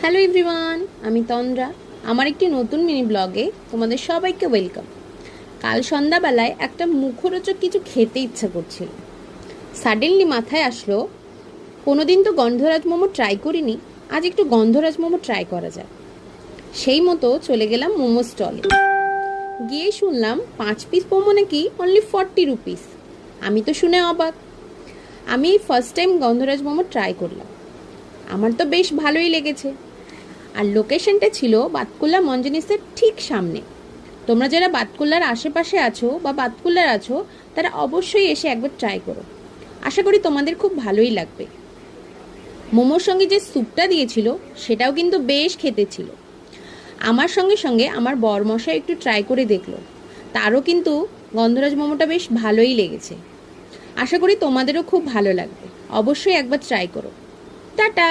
Hello everyone, আমি তন্দ্রা। আমার একটি নতুন মিনি ব্লগে তোমাদের সবাইকে ওয়েলকাম। কাল সন্ধ্যাবেলায় একটা মুখরোচক কিছু খেতে ইচ্ছা করছিল। সাডেনলি মাথায় আসলো, কোনোদিন তো গন্ধরাজ মোমো ট্রাই করিনি, আজ একটু গন্ধরাজ মোমো ট্রাই করা যায়। সেই মতো চলে গেলাম মোমো স্টলে। গিয়ে শুনলাম 5 পিস মোমো নাকি অনলি 40 রুপিস। আমি তো শুনে অবাক। আমি এই ফার্স্ট টাইম গন্ধরাজ মোমো ট্রাই করলাম। আমার তো বেশ ভালোই লেগেছে। আর লোকেশনটা ছিল বাতকুল্লা মঞ্জনিসের ঠিক সামনে। তোমরা যারা বাতকুল্লার আশেপাশে আছো বা বাতকুল্লার আছো, তারা অবশ্যই এসে একবার ট্রাই করো। আশা করি তোমাদের খুব ভালোই লাগবে। মোমোর সঙ্গে যে স্যুপটা দিয়েছিল সেটাও কিন্তু বেশ খেতে ছিল। আমার সঙ্গে সঙ্গে আমার বরমশাই একটু ট্রাই করে দেখলো, তারও কিন্তু গন্ধরাজ মোমোটা বেশ ভালোই লেগেছে। আশা করি তোমাদেরও খুব ভালো লাগবে। অবশ্যই একবার ট্রাই করো। টাটা।